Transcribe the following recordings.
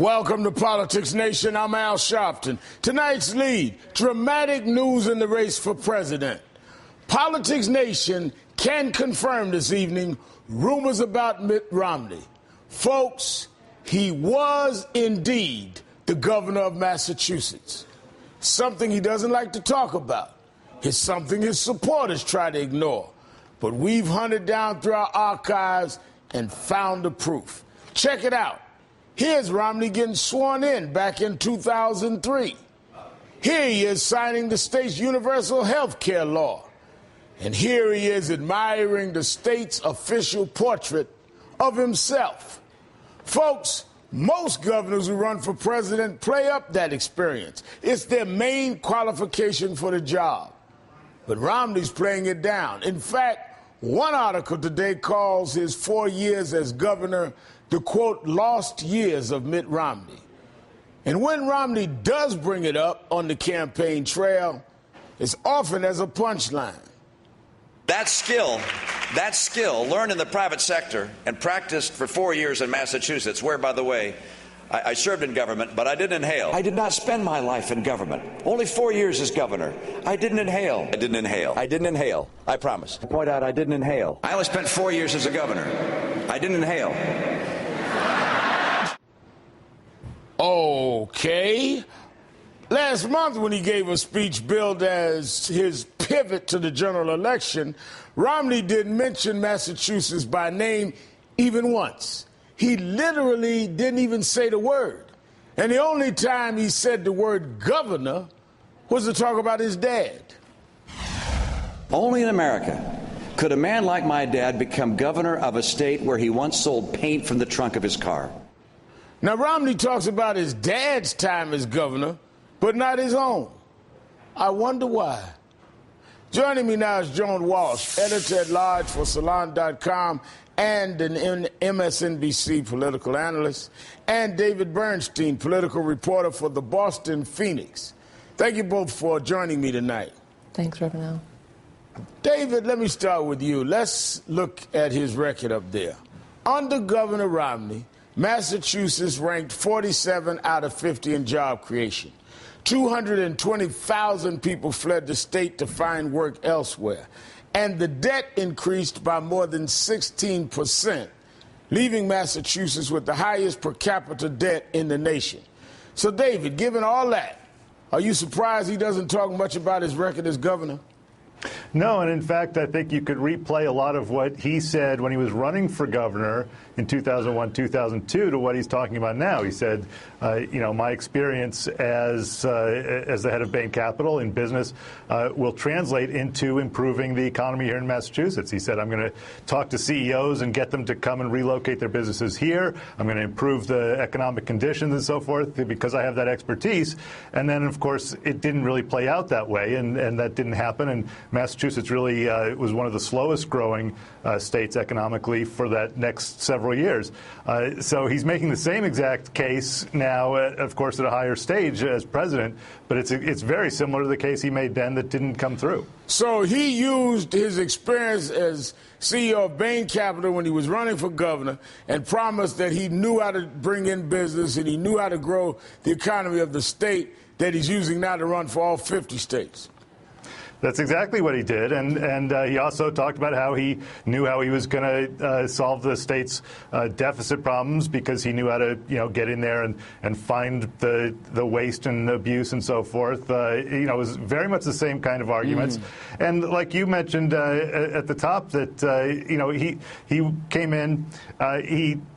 Welcome to Politics Nation. I'm Al Sharpton. Tonight's lead, dramatic news in the race for president. Politics Nation can confirm this evening rumors about Mitt Romney. Folks, he was indeed the governor of Massachusetts. Something he doesn't like to talk about. It's something his supporters try to ignore. But we've hunted down through our archives and found the proof. Check it out. Here's Romney getting sworn in back in 2003. Here he is signing the state's universal health care law. And here he is admiring the state's official portrait of himself. Folks, most governors who run for president play up that experience. It's their main qualification for the job. But Romney's playing it down. In fact, one article today calls his 4 years as governor the, quote, lost years of Mitt Romney. And when Romney does bring it up on the campaign trail, it's often as a punchline. That skill learned in the private sector and practiced for 4 years in Massachusetts, where, by the way, I served in government, but I didn't inhale. I did not spend my life in government. Only 4 years as governor. I didn't inhale. I didn't inhale. I didn't inhale. I promise. I point out I didn't inhale. I only spent 4 years as a governor. I didn't inhale. Okay. Last month, when he gave a speech billed as his pivot to the general election, Romney didn't mention Massachusetts by name even once. He literally didn't even say the word. And the only time he said the word governor was to talk about his dad. Only in America could a man like my dad become governor of a state where he once sold paint from the trunk of his car. Now, Romney talks about his dad's time as governor, but not his own. I wonder why. Joining me now is Joan Walsh, editor-at-large for Salon.com and an MSNBC political analyst, and David Bernstein, political reporter for the Boston Phoenix. Thank you both for joining me tonight. Thanks, Reverend Al. David, let me start with you. Let's look at his record up there. Under Governor Romney, Massachusetts ranked 47 out of 50 in job creation. 220,000 people fled the state to find work elsewhere. And the debt increased by more than 16%, leaving Massachusetts with the highest per capita debt in the nation. So, David, given all that, are you surprised he doesn't talk much about his record as governor? No, and in fact, I think you could replay a lot of what he said when he was running for governor in 2001, 2002 to what he's talking about now. He said, my experience as the head of Bain Capital in business will translate into improving the economy here in Massachusetts. He said, I'm going to talk to CEOs and get them to come and relocate their businesses here. I'm going to improve the economic conditions and so forth because I have that expertise. And then, of course, it didn't really play out that way, and that didn't happen. And Massachusetts really was one of the slowest growing states economically for that next several years. So he's making the same exact case now, of course, at a higher stage as president, but it's very similar to the case he made then that didn't come through. So he used his experience as CEO of Bain Capital when he was running for governor and promised that he knew how to bring in business and he knew how to grow the economy of the state that he's using now to run for all 50 states. That's exactly what he did, and he also talked about how he knew how he was going to solve the state's deficit problems because he knew how to, get in there and find the waste and abuse and so forth. It was very much the same kind of arguments. And like you mentioned at the top, that he came in,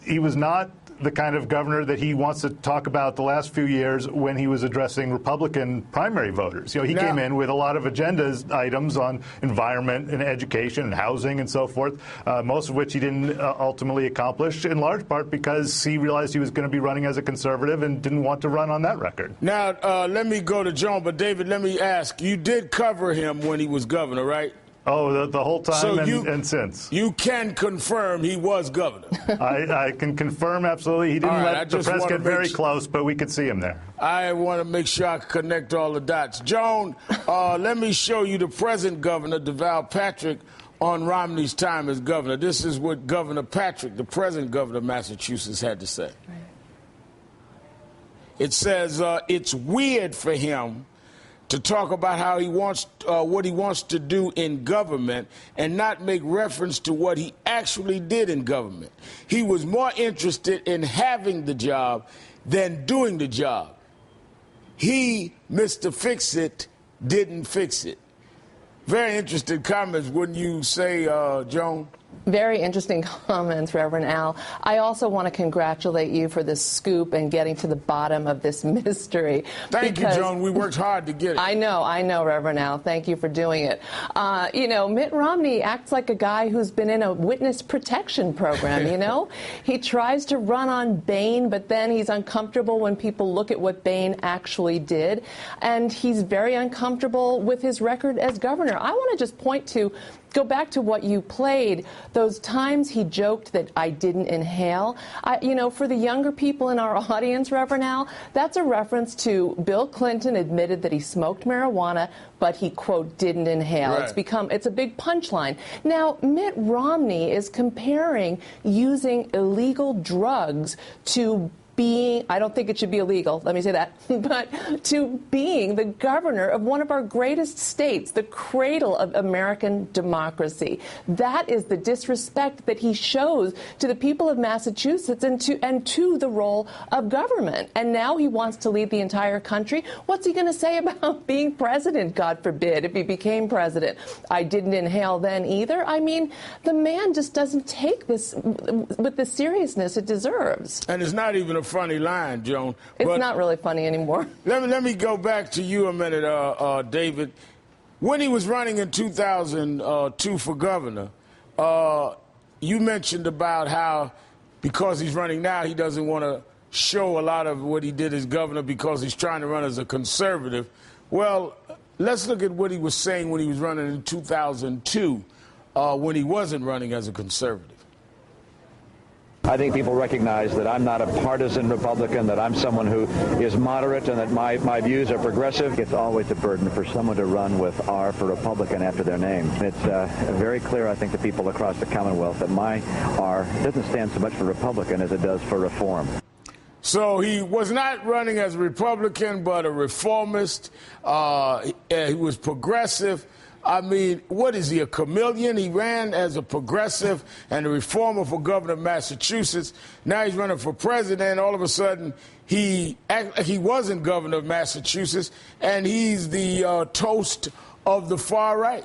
he was not the kind of governor that he wants to talk about the last few years when he was addressing Republican primary voters. He came in with a lot of agendas items on environment and education and housing and so forth, most of which he didn't ultimately accomplish, in large part because he realized he was going to be running as a conservative and didn't want to run on that record. Now, let me go to Joan, but David, let me ask, you did cover him when he was governor, right? Oh, the whole time so and since. You can confirm he was governor. I can confirm absolutely. He didn't let the press get very close, but we could see him there. I want to make sure I connect all the dots. Joan, let me show you the present governor, Deval Patrick, on Romney's time as governor. This is what Governor Patrick, the present governor of Massachusetts, had to say. It says it's weird for him to talk about how he wants, what he wants to do in government and not make reference to what he actually did in government. He was more interested in having the job than doing the job. He, Mr. Fix-It, didn't fix it. Very interesting comments, wouldn't you say, Joan? Very interesting comments, Reverend Al. I also want to congratulate you for this scoop and getting to the bottom of this mystery. Thank you, Joan. We worked hard to get it. I know, Reverend Al. Thank you for doing it. You know, Mitt Romney acts like a guy who's been in a witness protection program, you know? He tries to run on Boehner, but then he's uncomfortable when people look at what Boehner actually did. And he's very uncomfortable with his record as governor. I want to just go back to what you played, those times he joked that I didn't inhale. You know, for the younger people in our audience, Reverend Al, that's a reference to Bill Clinton admitted that he smoked marijuana, but he, quote, didn't inhale. Right. It's a big punchline. Now, Mitt Romney is comparing using illegal drugs to being, I don't think it should be illegal, let me say that, but to being the governor of one of our greatest states, the cradle of American democracy. That is the disrespect that he shows to the people of Massachusetts and to the role of government. And now he wants to lead the entire country. What's he going to say about being president, God forbid, if he became president? I didn't inhale then either. I mean, the man just doesn't take this with the seriousness it deserves. And it's not even a funny line, Joan. It's not really funny anymore. Let me go back to you a minute, David. When he was running in 2002 for governor, you mentioned about how because he's running now, he doesn't want to show a lot of what he did as governor because he's trying to run as a conservative. Well, let's look at what he was saying when he was running in 2002, when he wasn't running as a conservative. I think people recognize that I'm not a partisan Republican, that I'm someone who is moderate, and that my views are progressive. It's always a burden for someone to run with R for Republican after their name. It's very clear, I think, to people across the Commonwealth that my R doesn't stand so much for Republican as it does for reform. So he was not running as a Republican, but a reformist. He was progressive. I mean, what is he, a chameleon? He ran as a progressive and a reformer for governor of Massachusetts. Now he's running for president. All of a sudden, he wasn't governor of Massachusetts, and he's the toast of the far right.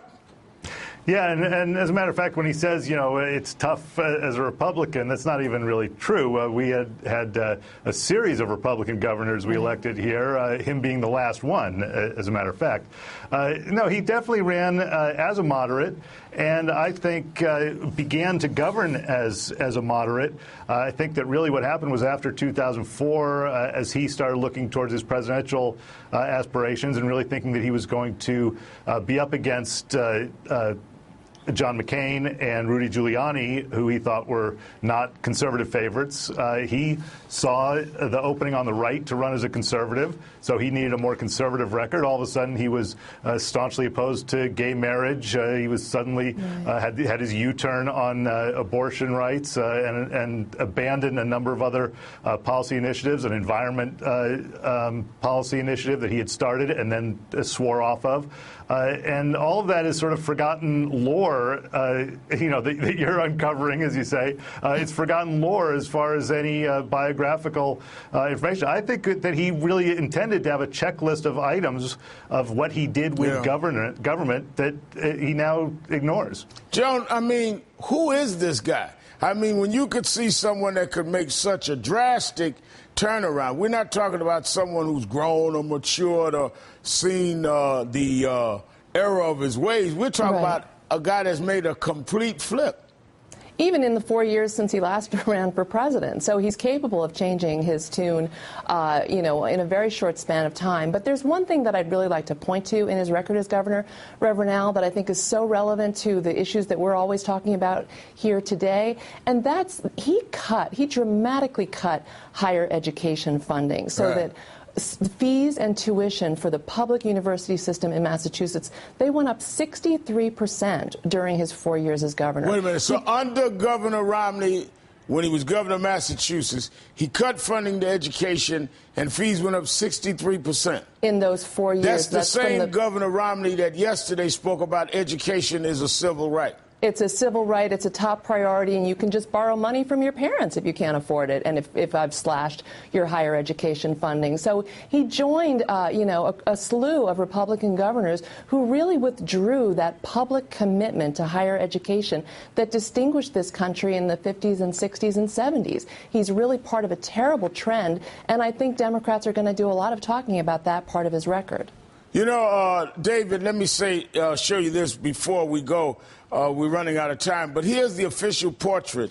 Yeah, and as a matter of fact, when he says, you know, it's tough as a Republican, that's not even really true. We had a series of Republican governors we elected here, him being the last one, as a matter of fact. No, he definitely ran as a moderate, and I think began to govern as a moderate. I think that really what happened was after 2004, as he started looking towards his presidential aspirations and really thinking that he was going to be up against John McCain and Rudy Giuliani, who he thought were not conservative favorites. He saw the opening on the right to run as a conservative, so he needed a more conservative record. All of a sudden, he was staunchly opposed to gay marriage. He was suddenly had his U-turn on abortion rights and abandoned a number of other policy initiatives, an environment policy initiative that he had started and then swore off of. And all of that is sort of forgotten lore, you know, that you're uncovering, as you say. It's forgotten lore as far as any biographical information. I think that he really intended to have a checklist of items of what he did with government that he now ignores. Joan, I mean, who is this guy? I mean, when you could see someone that could make such a drastic turnaround, we're not talking about someone who's grown or matured or seen the error of his ways. We're talking about a guy that's made a complete flip. Even in the 4 years since he last ran for president. So he's capable of changing his tune, you know, in a very short span of time. But there's one thing that I'd really like to point to in his record as governor, Reverend Al, that I think is so relevant to the issues that we're always talking about here today. And that's he dramatically cut higher education funding so that fees and tuition for the public university system in Massachusetts, they went up 63% during his 4 years as governor. Wait a minute. So under Governor Romney, when he was governor of Massachusetts, he cut funding to education and fees went up 63%. In those 4 years. That's the same Governor Romney that yesterday spoke about education is a civil right. It's a civil right. It's a top priority, and you can just borrow money from your parents if you can't afford it, and if I've slashed your higher education funding. So he joined, a slew of Republican governors who really withdrew that public commitment to higher education that distinguished this country in the 50s and 60s and 70s. He's really part of a terrible trend, and I think Democrats are going to do a lot of talking about that part of his record. You know, David, let me show you this before we go. We're running out of time. But here's the official portrait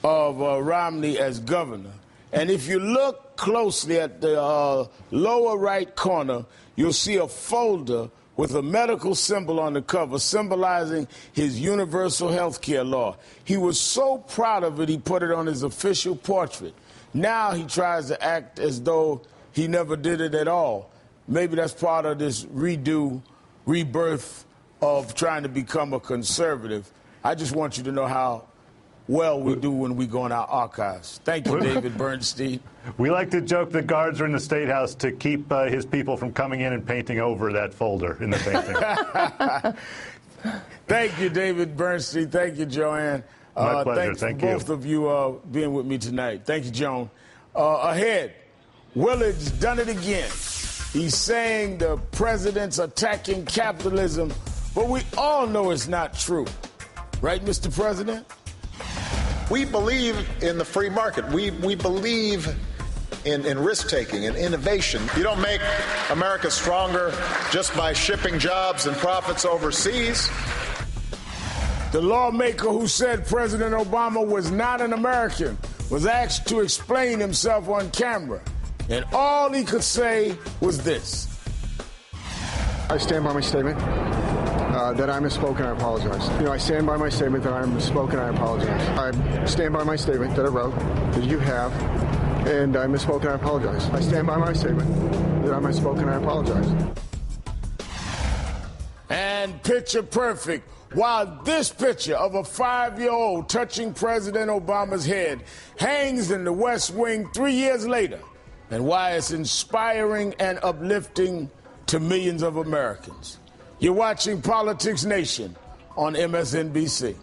of Romney as governor. And if you look closely at the lower right corner, you'll see a folder with a medical symbol on the cover symbolizing his universal health care law. He was so proud of it, he put it on his official portrait. Now he tries to act as though he never did it at all. Maybe that's part of this rebirth of trying to become a conservative. I just want you to know how well we do when we go in our archives. Thank you, David Bernstein. We like to joke that guards are in the State House to keep his people from coming in and painting over that folder in the painting. Thank you, David Bernstein. Thank you, Joanne. My pleasure. Thank you. Both of you being with me tonight. Thank you, Joan. Ahead, Willard's done it again. He's saying the president's attacking capitalism, but we all know it's not true. Right, Mr. President? We believe in the free market. We believe in risk-taking and innovation. You don't make America stronger just by shipping jobs and profits overseas. The lawmaker who said President Obama was not an American was asked to explain himself on camera. And all he could say was this. I stand by my statement that I misspoke and I apologize. I stand by my statement that I misspoke and I apologize. I stand by my statement that I wrote, that you have, and I misspoke and I apologize. I stand by my statement that I misspoke and I apologize. And picture perfect. While this picture of a 5-year-old touching President Obama's head hangs in the West Wing 3 years later, and why it's inspiring and uplifting to millions of Americans. You're watching Politics Nation on MSNBC.